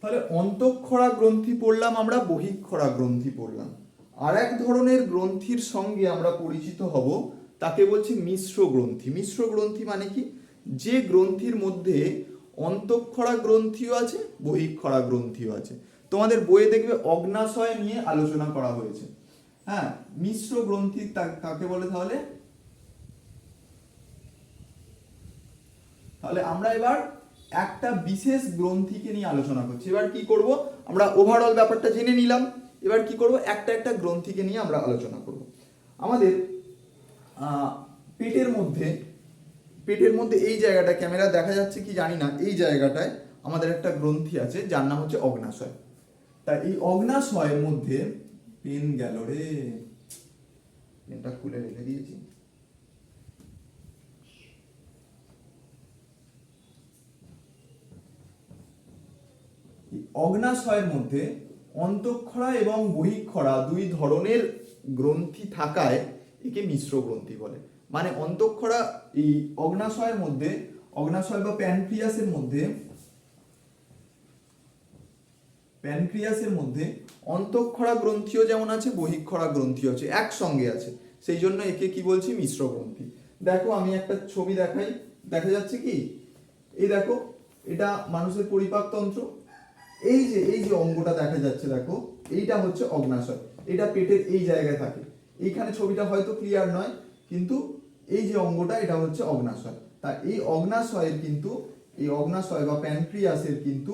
তাহলে অন্তঃক্ষরা গ্রন্থি পড়লাম, আমরা বহিঃক্ষরা গ্রন্থি পড়লাম। আর এক ধরনের গ্রন্থির সঙ্গে আমরা পরিচিত হব, তাকে বলছি মিশ্র গ্রন্থি। মিশ্র গ্রন্থি মানে কি? যে গ্রন্থির মধ্যে অন্তঃক্ষরা গ্রন্থিও আছে, বহিঃক্ষরা গ্রন্থিও আছে। তোমাদের বইয়ে দেখবে অগ্নাশয় নিয়ে আলোচনা করা হয়েছে। হ্যাঁ, মিশ্র গ্রন্থি কাকে বলে? তাহলে তাহলে আমরা এবার একটা বিশেষ গ্রন্থিকে নিয়ে আলোচনা করছি। এবার কি করব, আমরা ওভারঅল ব্যাপারটা জেনে নিলাম। এবার কি করব, একটা একটা গ্রন্থিকে নিয়ে আমরা আলোচনা করব। আমাদের পেটের মধ্যে পেটের মধ্যে এই জায়গাটা, ক্যামেরা দেখা যাচ্ছে কি জানি না, এই জায়গাটায় আমাদের একটা গ্রন্থি আছে যার নাম হচ্ছে অগ্নাশয়। তা এই অগ্নাশয়ের মধ্যে, পেন গেল রে, পেনটা খুলে রেখে দিয়েছি। অগ্নাশয়ের মধ্যে অন্তঃক্ষরা এবং বহিঃক্ষরা দুই ধরনের গ্রন্থি থাকায় একে মিশ্র গ্রন্থি বলে। মানে অন্তঃক্ষরা এই অগ্নাশয়ের মধ্যে, অগ্নাশয় বা প্যানক্রিয়াসের মধ্যে অন্তঃক্ষরা গ্রন্থিও যেমন আছে, বহিঃক্ষরা গ্রন্থিও আছে, একসঙ্গে আছে। সেই জন্য একে কি বলছি? মিশ্র গ্রন্থি। দেখো আমি একটা ছবি দেখাই, দেখা যাচ্ছে কি? এই দেখো, এটা মানুষের পরিপাকতন্ত্র। এই যে অঙ্গটা দেখা যাচ্ছে, দেখো, এইটা হচ্ছে অগ্নাশয়। এটা পেটের এই জায়গায় থাকে। এইখানে ছবিটা হয়তো ক্লিয়ার নয়, কিন্তু এই যে অঙ্গটা, এটা হচ্ছে অগ্নাশয়। তা এই অগ্নাশয়ের কিন্তু, এই অগ্নাশয় বা প্যানক্রিয়াসের কিন্তু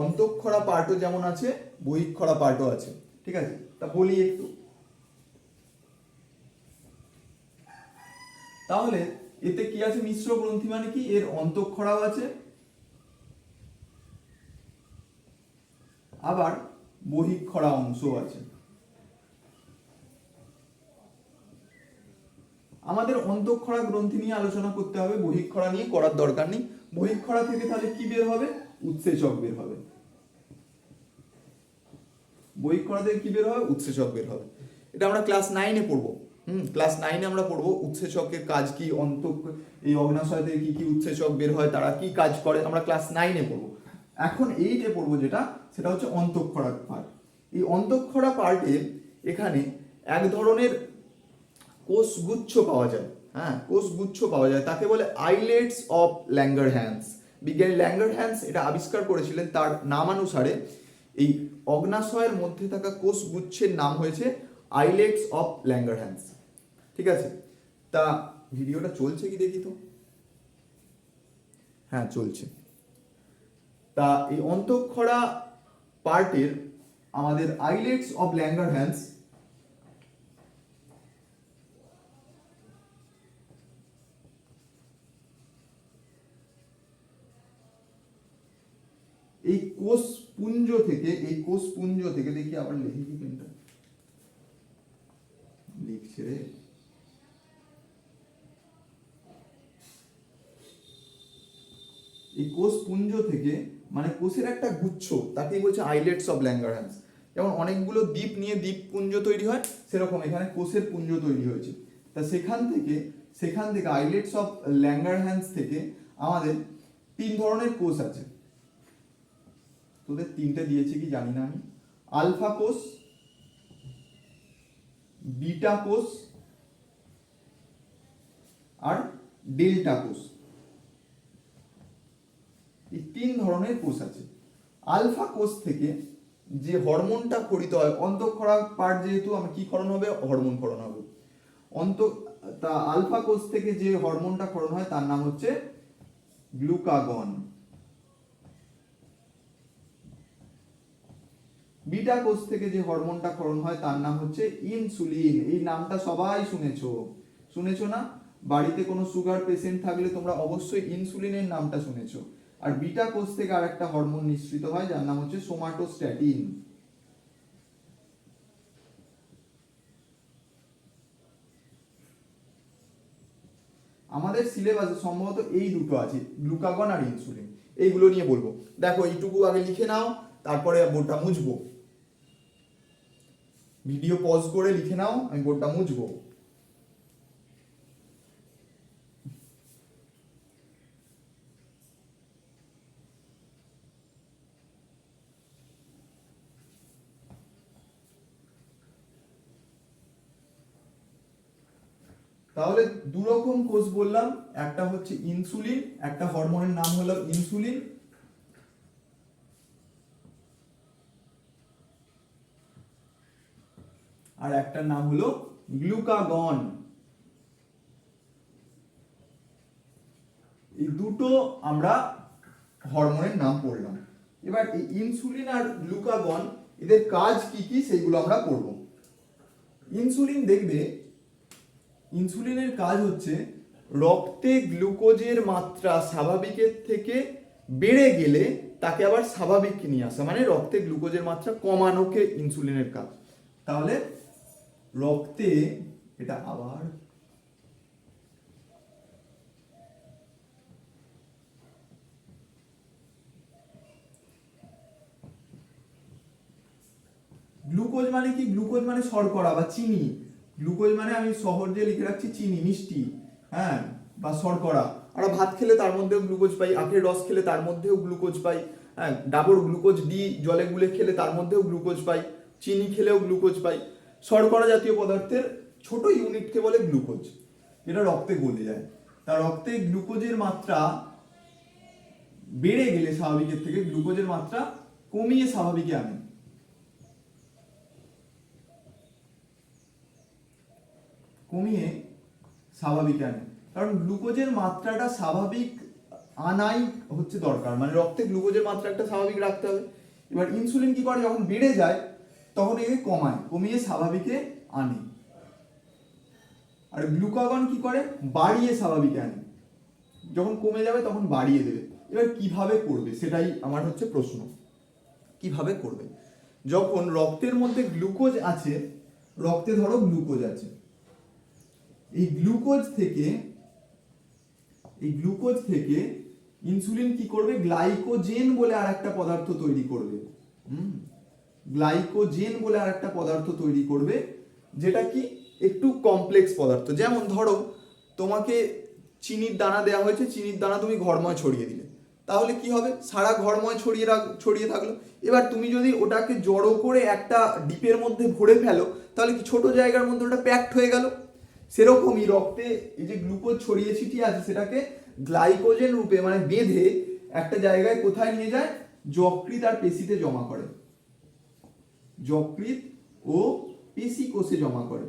অন্তঃক্ষরা পার্টও যেমন আছে, বহিঃক্ষরা পার্টও আছে। ঠিক আছে, তা বলি একটু। তাহলে এতে কি আছে? মিশ্র গ্রন্থি মানে কি? এর অন্তঃক্ষরাও আছে, আবার বহিঃক্ষরা অংশও আছে। আমাদের অন্তঃক্ষরা গ্রন্থি নিয়ে আলোচনা করতে হবে, বহিঃক্ষরা নিয়ে করার দরকার নেই। বহিঃক্ষরা থেকে তাহলে কি বের হবে? উৎসেচক বের হবে। বহিঃক্ষরা থেকে কি বের হবে? উৎসেচক বের হবে। এটা আমরা ক্লাস 9-এ পড়বো। ক্লাস 9-এ আমরা পড়বো উৎসেচকের কাজ কি, এই অগ্নাশয় থেকে কি কি উৎসেচক বের হয়, তারা কি কাজ করে, আমরা ক্লাস 9-এ পড়বো। এখন 8-এ পড়বো যেটা, সেটা হচ্ছে অন্তঃক্ষরা পার্ট। এই অন্তঃক্ষরা পার্টে এখানে এক ধরনের কোষগুচ্ছ পাওয়া যায়। হ্যাঁ, কোষগুচ্ছ পাওয়া যায়, তাকে বলে আইলেটস অফ ল্যাঙ্গারহ্যান্স। বিজ্ঞানী ল্যাঙ্গারহ্যান্স এটা আবিষ্কার করেছিলেন। তার নামানুসারে এই অগ্নাশয়ের মধ্যে থাকা কোষগুচ্ছের নাম হয়েছে আইলেটস অফ ল্যাঙ্গারহ্যান্স। ঠিক আছে, তা ভিডিওটা চলছে কি দেখি তো। হ্যাঁ, চলছে। তা এই অন্তঃক্ষরা পার্টের আমাদের আইলেটস অফ ল্যাঙ্গারহ্যান্স, এই কোষপুঞ্জ থেকে দেখি, আবার লিখি কি, পেনটা লিখছে রে। এই কোষপুঞ্জ থেকে, মানে কোষের একটা গুচ্ছ, তাকেই বলছে আইলেটস অফ ল্যাঙ্গারহ্যান্স। যেমন অনেকগুলো দ্বীপ নিয়ে দ্বীপপুঞ্জ তৈরি হয়, সেরকম এখানে কোষের পুঞ্জ তৈরি হয়েছে। তা সেখান থেকে আইলেটস অফ ল্যাঙ্গারহ্যান্স থেকে আমাদের 3 ধরনের কোষ আছে। তোদের 3টে দিয়েছি কি জানি না আমি। আলফা কোষ, বিটা কোষ আর ডেল্টা কোষ। এই 3 ধরনের কোষ আছে। আলফা কোষ থেকে যে হরমোনটা ক্ষরিত হয়, অন্তঃক্ষরা পার্ট যেহেতু, আমার কি ক্ষরণ হবে? হরমোন ক্ষরণ হবে। তা আলফা কোষ থেকে যে হরমোনটা ক্ষরণ হয় তার নাম হচ্ছে গ্লুকাগন। বিটা কোষ থেকে যে হরমোনটা ক্ষরণ হয় তার নাম হচ্ছে ইনসুলিন। এই নামটা সবাই শুনেছো না? বাড়িতে কোনো সুগার পেশেন্ট থাকলে তোমরা অবশ্যই ইনসুলিনের নামটা শুনেছো। আর বিটা কোষ থেকে আরেকটা হরমোন নিঃসৃত হয় যার নাম হচ্ছে সোমাটোস্ট্যাটিন। আমাদের সিলেবাসে সম্ভবত এই দুটো আছে, গ্লুকাগন আর ইনসুলিন। এইগুলো নিয়ে বলবো। দেখো, এইটুকু আগে লিখে নাও, তারপরে বোর্ডটা মুছবো। ভিডিও পজ করে লিখে নাও, আমি বোর্ডটা মুছবো। তাহলে দু রকম কোষ বললাম, একটা হচ্ছে ইনসুলিন, একটা হরমোনের নাম হলো ইনসুলিন, আর একটার নাম হলো গ্লুকাগন। এই দুটো আমরা হরমোনের নাম পড়লাম। এবার এই ইনসুলিন আর গ্লুকাগন এদের কাজ কি কি সেগুলো আমরা পড়ব। ইনসুলিন দেখবে, ইনসুলিনের কাজ হচ্ছে রক্তে গ্লুকোজের মাত্রা স্বাভাবিকের থেকে বেড়ে গেলে তাকে আবার স্বাভাবিক নিয়ে আসা, মানে রক্তে গ্লুকোজের মাত্রা কমানোকে ইনসুলিনের কাজ। তাহলে রক্তে, এটা আবার গ্লুকোজ মানে কি? গ্লুকোজ মানে শর্করা বা চিনি। গ্লুকোজ মানে আমি সহজে লিখে রাখছি চিনি, মিষ্টি, হ্যাঁ, বা শর্করা। আমরা ভাত খেলে তার মধ্যেও গ্লুকোজ পাই, আখের রস খেলে তার মধ্যেও গ্লুকোজ পাই, হ্যাঁ, ডাবর গ্লুকোজ ডি জলে গুলে খেলে তার মধ্যেও গ্লুকোজ পাই, চিনি খেলেও গ্লুকোজ পাই। শর্করা জাতীয় পদার্থের ছোট ইউনিটকে বলে গ্লুকোজ, যেটা রক্তে গলে যায়। তার রক্তে গ্লুকোজের মাত্রা বেড়ে গেলে স্বাভাবিকের থেকে গ্লুকোজের মাত্রা কমিয়ে স্বাভাবিকে আনে। কমিয়ে স্বাভাবিক আনে, কারণ গ্লুকোজের মাত্রাটা স্বাভাবিক আনাই হচ্ছে দরকার, মানে রক্তে গ্লুকোজের মাত্রা একটা স্বাভাবিক রাখতে হবে। এবার ইনসুলিন কি করে, যখন বেড়ে যায় তখন একে কমায়, কমিয়ে স্বাভাবিকে আনে। আর গ্লুকাগন কি করে, বাড়িয়ে স্বাভাবিকে আনে, যখন কমে যাবে তখন বাড়িয়ে দেবে। এবার কিভাবে করবে সেটাই আমার হচ্ছে প্রশ্ন, কিভাবে করবে? যখন রক্তের মধ্যে গ্লুকোজ আছে, রক্তে ধরো গ্লুকোজ আছে, এই গ্লুকোজ থেকে ইনসুলিন কি করবে, গ্লাইকোজেন বলে আর একটা পদার্থ তৈরি করবে। গ্লাইকোজেন বলে আর একটা পদার্থ তৈরি করবে, যেটা কি একটু কমপ্লেক্স পদার্থ। যেমন ধরো তোমাকে চিনির দানা দেওয়া হয়েছে, চিনির দানা তুমি ঘরময় ছড়িয়ে দিলে, তাহলে কি হবে, সারা ঘরময় ছড়িয়ে থাকলো। এবার তুমি যদি ওটাকে জড়ো করে একটা ডিপের মধ্যে ভরে ফেলো, তাহলে কি ছোট জায়গার মধ্যে ওটা প্যাকড হয়ে গেল। সেরকমই রক্তে এই যে গ্লুকোজ ছড়িয়ে ছিটিয়ে আছে, সেটাকে গ্লাইকোজেন রূপে মানে বেঁধে একটা জায়গায় কোথায় নিয়ে যায়, যকৃৎ আর পেশিতে জমা করে, যকৃৎ ও পেশি কোষে জমা করে।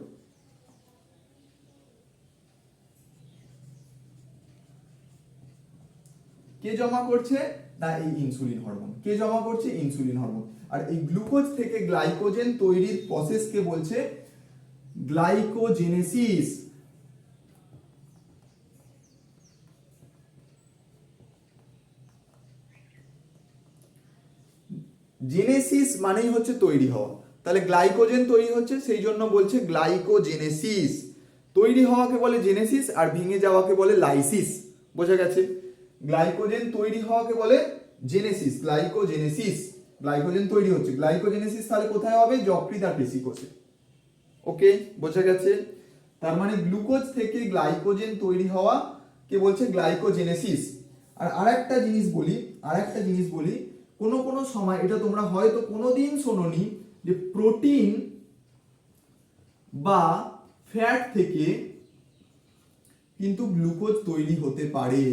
কে জমা করছে না, এই ইনসুলিন হরমোন। কে জমা করছে, ইনসুলিন হরমোন। আর এই গ্লুকোজ থেকে গ্লাইকোজেন তৈরির প্রসেসকে বলছে গ্লাইকোজেনেসিস। জেনেসিস মানেই হচ্ছে তৈরি হওয়া, তাহলে গ্লাইকোজেন তৈরি হচ্ছে সেই জন্য বলছে গ্লাইকোজেনেসিস। তৈরি হওয়াকে বলে জেনেসিস, আর ভেঙে যাওয়াকে বলে লাইসিস। বোঝা গেছে? গ্লাইকোজেন তৈরি হওয়াকে বলে জেনেসিস, গ্লাইকোজেনেসিস। গ্লাইকোজেন তৈরি হচ্ছে, গ্লাইকোজেনেসিস তাহলে কোথায় হবে, যকৃৎ আর পেশি কোষে। ওকে, বোঝা গেছে? তার মানে গ্লুকোজ থেকে গ্লাইকোজেন তৈরি হওয়া কে বলছে গ্লাইকোজেনেসিস। আর আরেকটা জিনিস বলি, কোনো সময় এটা তোমরা হয়তো কোনোদিন শোনোনি যে প্রোটিন বা ফ্যাট থেকে কিন্তু গ্লুকোজ তৈরি হতে পারে।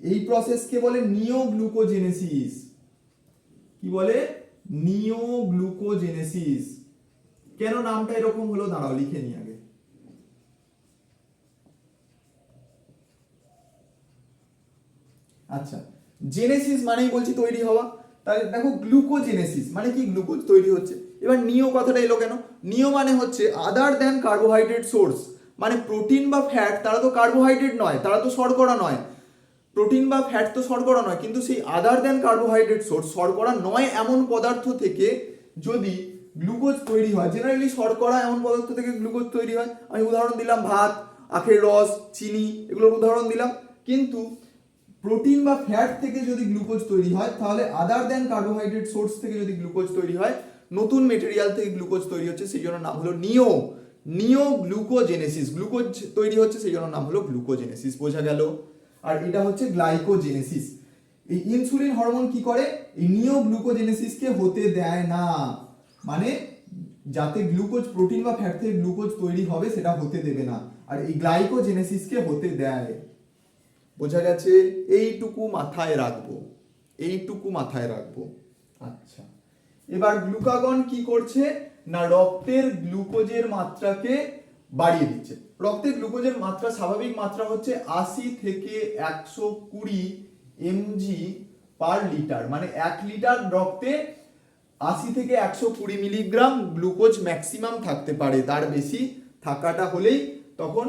এই প্রসেসকে বলে নিওগ্লুকোজেনেসিস। কি বলে, নিওগ্লুকোজেনেসিস। কেন নামটা এরকম হলো, দাঁড়াও লিখে নি আগে। আচ্ছা, জেনেসিস মানেই বলছি তৈরি হওয়া, তাহলে দেখো গ্লুকোজেনেসিস মানে কি, গ্লুকোজ তৈরি হচ্ছে। এবার নিও কথাটা এলো কেন, নিও মানে হচ্ছে আদার দ্যান কার্বোহাইড্রেট সোর্স, মানে প্রোটিন বা ফ্যাট তারা তো কার্বোহাইড্রেট নয়, তারা তো শর্করা নয়। প্রোটিন বা ফ্যাট তো শর্করা নয়, কিন্তু সেই আদার দ্যান কার্বোহাইড্রেট সোর্স, শর্করা নয় এমন পদার্থ থেকে যদি গ্লুকোজ তৈরি হয়, জেনারেলি শর্করা এমন পদার্থ থেকে গ্লুকোজ তৈরি হয়। আমি উদাহরণ দিলাম ভাত, আখের রস, চিনি, এগুলোর উদাহরণ দিলাম। কিন্তু প্রোটিন বা ফ্যাট থেকে যদি গ্লুকোজ তৈরি হয়, তাহলে আদার দ্যান কার্বোহাইড্রেট সোর্স থেকে যদি গ্লুকোজ তৈরি হয়, নতুন মেটেরিয়াল থেকে গ্লুকোজ তৈরি হচ্ছে, সেই জন্য নাম হলো নিওগ্লুকোজেনেসিস। গ্লুকোজ তৈরি হচ্ছে সেই জন্য নাম হলো গ্লুকোজেনেসিস। বোঝা গেল? আর এটা হচ্ছে গ্লাইকোজেনেসিস। এই ইনসুলিন হরমোন কি করে, এই নিওগ্লুকোজেনেসিসকে হতে দেয় না, মানে যাতে গ্লুকোজ, প্রোটিন বা ফ্যাট থেকে গ্লুকোজ তৈরি হবে সেটা হতে দেবে না, আর এই গ্লাইকোজেনেসিসকে হতে দেয়। বোঝা গেছে? এইটুকু মাথায় রাখবো, এইটুকু মাথায় রাখবো। আচ্ছা, এবার গ্লুকাগন কি করছে না রক্তের গ্লুকোজের মাত্রাকে বাড়িয়ে দিচ্ছে। রক্তের গ্লুকোজের মাত্রা, স্বাভাবিক মাত্রা হচ্ছে 80 থেকে 120 mg পার লিটার, মানে 1 লিটার রক্তে 80 থেকে 120 মিলিগ্রাম গ্লুকোজ ম্যাক্সিমাম থাকতে পারে। তার বেশি থাকাটা হলেই তখন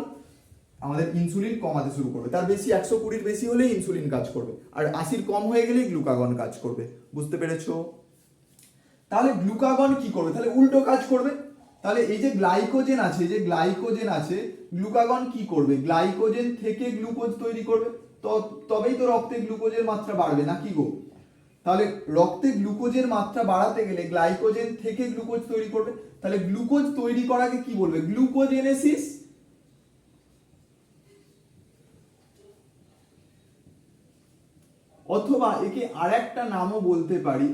আমাদের ইনসুলিন কমাতে শুরু করবে। তার বেশি 120-র বেশি হলেই ইনসুলিন কাজ করবে, আর 80-র কম হয়ে গেলেই গ্লুকাগন কাজ করবে। বুঝতে পেরেছো? তাহলে গ্লুকাগন কি করবে? তাহলে উল্টো কাজ করবে। তাহলে এই যে গ্লাইকোজেন আছে, এই যে গ্লাইকোজেন আছে, গ্লুকাগন কি করবে? গ্লাইকোজেন থেকে গ্লুকোজ তৈরি করবে, তবেই তো রক্তে গ্লুকোজের মাত্রা বাড়বে, নাকি গো? তাহলে রক্তে গ্লুকোজের মাত্রা বাড়াতে গেলে গ্লাইকোজেন থেকে গ্লুকোজ তৈরি করবে। তাহলে গ্লুকোজ তৈরি করাকে কি বলবে? গ্লুকোজেনেসিস। অথবা একে আরেকটা নামও বলতে পারি,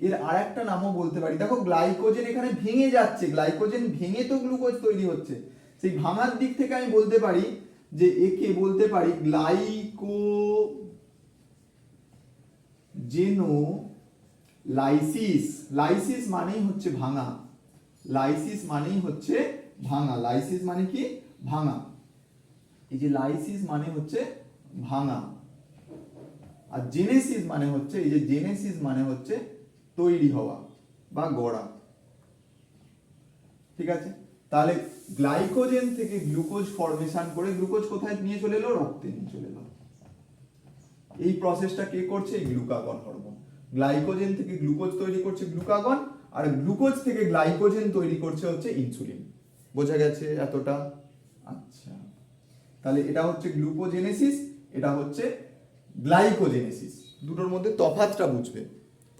এর আরেকটা নামও বলতে পারি। দেখো গ্লাইকোজেন এখানে ভেঙে যাচ্ছে, গ্লাইকোজেন ভেঙে তো গ্লুকোজ তৈরি হচ্ছে, সেই ভাঙার দিক থেকে আমি বলতে পারি যে একে বলতে পারি গ্লাইকোজেনোলাইসিস। লাইসিস মানেই হচ্ছে ভাঙা, লাইসিস মানেই হচ্ছে ভাঙা। লাইসিস মানে কি? ভাঙা। এই যে লাইসিস মানে হচ্ছে ভাঙা, আর জেনেসিস মানে হচ্ছে, এই যে জেনেসিস মানে হচ্ছে তৈরি হওয়া বা গড়া। ঠিক আছে? তাহলে গ্লাইকোজেন থেকে গ্লুকোজ ফরমেশন করে গ্লুকোজ কোথায় নিয়ে চলে এলো? রক্তে নিয়ে চলে এলো। এই প্রসেসটা কে করছে? এই গ্লুকাগন হরমোন। গ্লাইকোজেন থেকে গ্লুকোজ তৈরি করছে গ্লুকাগন, আর গ্লুকোজ থেকে গ্লাইকোজেন তৈরি করছে হচ্ছে ইনসুলিন। বোঝা গেছে এতটা? আচ্ছা, তাহলে এটা হচ্ছে গ্লুকোজেনেসিস, এটা হচ্ছে গ্লাইকোজেনেসিস। দুটোর মধ্যে তফাৎটা বুঝবে,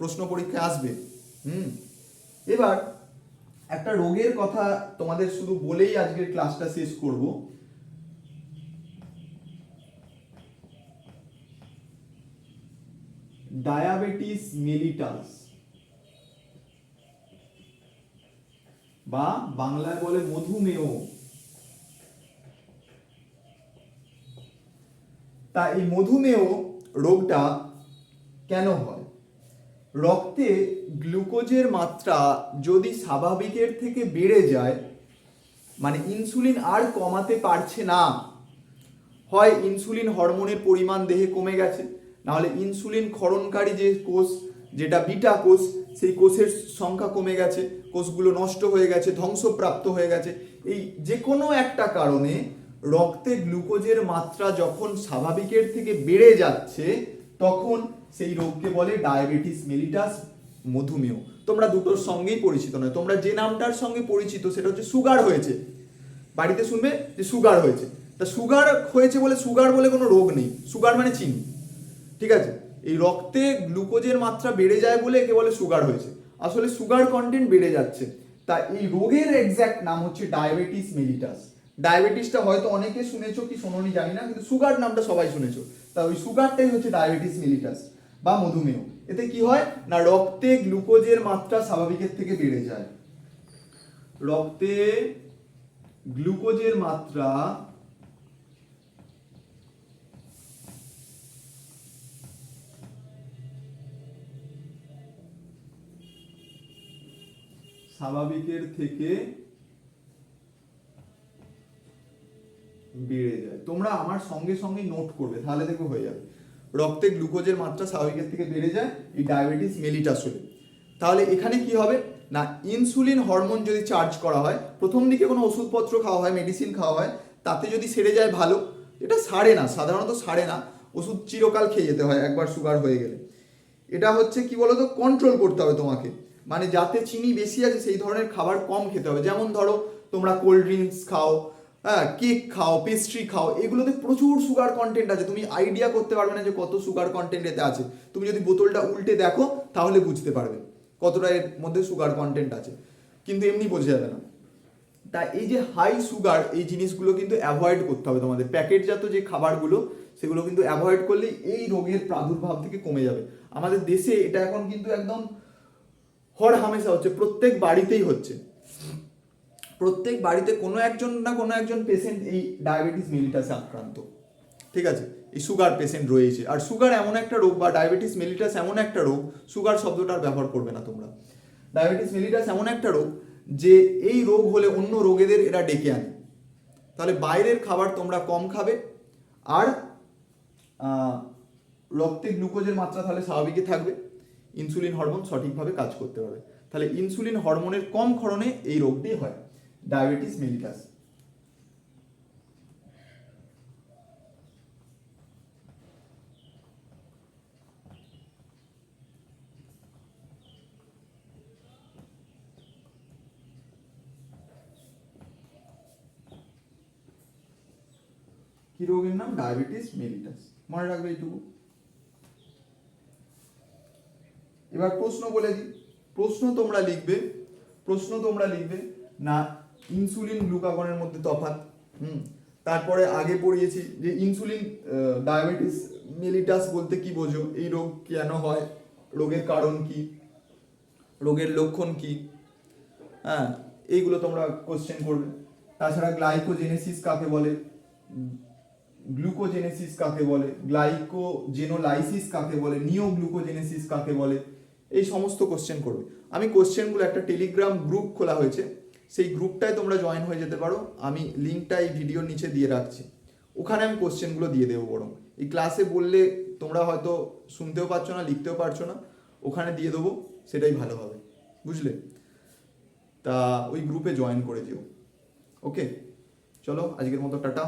প্রশ্ন পরীক্ষায় আসবে। এবার একটা রোগের কথা তোমাদের শুধু বলেই আজকের ক্লাসটা শেষ করব। ডায়াবেটিস মেলিটাস, বা বাংলায় বলে মধুমেহ। তা এই মধুমেহ রোগটা কেন হয়? রক্তে গ্লুকোজের মাত্রা যদি স্বাভাবিকের থেকে বেড়ে যায়, মানে ইনসুলিন আর কমাতে পারছে না, হয় ইনসুলিন হরমোনের পরিমাণ দেহে কমে গেছে, নাহলে ইনসুলিন ক্ষরণকারী যে কোষ, যেটা বিটা কোষ, সেই কোষের সংখ্যা কমে গেছে, কোষগুলো নষ্ট হয়ে গেছে, ধ্বংসপ্রাপ্ত হয়ে গেছে। এই যে কোনো একটা কারণে রক্তে গ্লুকোজের মাত্রা যখন স্বাভাবিকের থেকে বেড়ে যাচ্ছে, তখন সেই রোগকে বলে ডায়াবেটিস মেলিটাস, মধুমেহ। তোমরা দুটোর সঙ্গেই পরিচিত নয়, তোমরা যে নামটার সঙ্গে পরিচিত সেটা হচ্ছে সুগার হয়েছে। বাড়িতে শুনবে যে সুগার হয়েছে, তা সুগার হয়েছে বলে সুগার বলে কোনো রোগ নেই। সুগার মানে চিনি, ঠিক আছে? এই রক্তে গ্লুকোজের মাত্রা বেড়ে যায় বলে একে বলে সুগার হয়েছে, আসলে সুগার কন্টেন্ট বেড়ে যাচ্ছে। তা এই রোগের এক্স্যাক্ট নাম হচ্ছে ডায়াবেটিস মেলিটাস। ডায়াবেটিসটা হয়তো অনেকে শুনেছো কি শোনোনি জানি না, কিন্তু সুগার নামটা সবাই শুনেছো। তা ওই সুগারটাই হচ্ছে ডায়াবেটিস মেলিটাস বা মধুমেহ। এতে কি হয় না রক্তে গ্লুকোজের মাত্রা স্বাভাবিকের থেকে বেড়ে যায়। রক্তে গ্লুকোজের মাত্রা স্বাভাবিকের থেকে বেড়ে যায়। তোমরা আমার সঙ্গে সঙ্গে নোট করবে, তাহলে দেখো হয়ে যাবে। রক্তে গ্লুকোজের মাত্রা স্বাভাবিকের থেকে বেড়ে যায় এই ডায়াবেটিস মেলিটাস হলে। তাহলে এখানে কি হবে না ইনসুলিন হরমোন যদি চার্জ করা হয়, প্রথম দিকে কোনো ওষুধপত্র খাওয়া হয়, মেডিসিন খাওয়া হয়, তাতে যদি সেরে যায় ভালো। এটা সারে না, সাধারণত সারে না, ওষুধ চিরকাল খেয়ে যেতে হয় একবার সুগার হয়ে গেলে। এটা হচ্ছে কি বলতো, কন্ট্রোল করতে হবে তোমাকে, মানে যাতে চিনি বেশি আছে সেই ধরনের খাবার কম খেতে হবে। যেমন ধরো তোমরা কোল্ড ড্রিঙ্কস খাও, হ্যাঁ, কেক খাও, পেস্ট্রি খাও, এগুলোতে প্রচুর সুগার কন্টেন্ট আছে। তুমি আইডিয়া করতে পারবে না যে কত সুগার কন্টেন্ট এতে আছে। তুমি যদি বোতলটা উল্টে দেখো তাহলে বুঝতে পারবে কতটা এর মধ্যে সুগার কন্টেন্ট আছে, কিন্তু এমনি বোঝা যাবে না। তাই এই যে হাই সুগার, এই জিনিসগুলো কিন্তু অ্যাভয়েড করতে হবে তোমাদের। প্যাকেটজাত যে খাবারগুলো সেগুলো কিন্তু অ্যাভয়েড করলে এই রোগের প্রাদুর্ভাব থেকে কমে যাবে। আমাদের দেশে এটা এখন কিন্তু একদম হর হামেশা হচ্ছে, প্রত্যেক বাড়িতেই হচ্ছে, প্রত্যেক বাড়িতে কোনো একজন না কোনো একজন পেশেন্ট এই ডায়াবেটিস মেলিটাসে আক্রান্ত। ঠিক আছে, এই সুগার পেশেন্ট রয়েছে। আর সুগার এমন একটা রোগ, বা ডায়াবেটিস মেলিটাস এমন একটা রোগ, সুগার শব্দটা আর ব্যবহার করবে না তোমরা। ডায়াবেটিস মেলিটাস এমন একটা রোগ যে এই রোগ হলে অন্য রোগীদের এরা ডেকে আনে। তাহলে বাইরের খাবার তোমরা কম খাবে, আর রক্তে গ্লুকোজের মাত্রা তাহলে স্বাভাবিকই থাকবে, ইনসুলিন হরমোন সঠিকভাবে কাজ করতে পারবে। তাহলে ইনসুলিন হরমোনের কম ক্ষরণে এই রোগটি হয়, ডায়াবেটিস মেলিটাস। কি রোগের নাম? ডায়াবেটিস মেলিটাস, মনে রাখবে এইটুকু। এবার প্রশ্ন বলে দিই, প্রশ্ন তোমরা লিখবে না ইনসুলিন গ্লুকাগনের মধ্যে তফাৎ। তারপরে আগে পড়িয়েছি যে ইনসুলিন ডায়াবেটিস মেলিটাস বলতে কি বোঝো, এই রোগ কেন হয়, রোগের কারণ কি, রোগের লক্ষণ কি, হ্যাঁ এইগুলো তোমরা কোশ্চেন করবে। তাছাড়া গ্লাইকোজেনেসিস কাকে বলে, গ্লুকোজেনেসিস কাকে বলে, গ্লাইকোজেনোলাইসিস কাকে বলে, নিওগ্লুকোজেনেসিস কাকে বলে, এই সমস্ত কোশ্চেন করবে। আমি কোশ্চেনগুলো, একটা টেলিগ্রাম গ্রুপ খোলা হয়েছে, সেই গ্রুপটায় তোমরা জয়েন হয়ে যেতে পারো, আমি লিঙ্কটা এই ভিডিওর নিচে দিয়ে রাখছি, ওখানে আমি কোশ্চেনগুলো দিয়ে দেবো। বরং এই ক্লাসে বললে তোমরা হয়তো শুনতেও পারছো না, লিখতেও পারছো না, ওখানে দিয়ে দেবো, সেটাই ভালো হবে, বুঝলে? তা ওই গ্রুপে জয়েন করে যেও। ওকে, চলো আজকের মতো টাটা।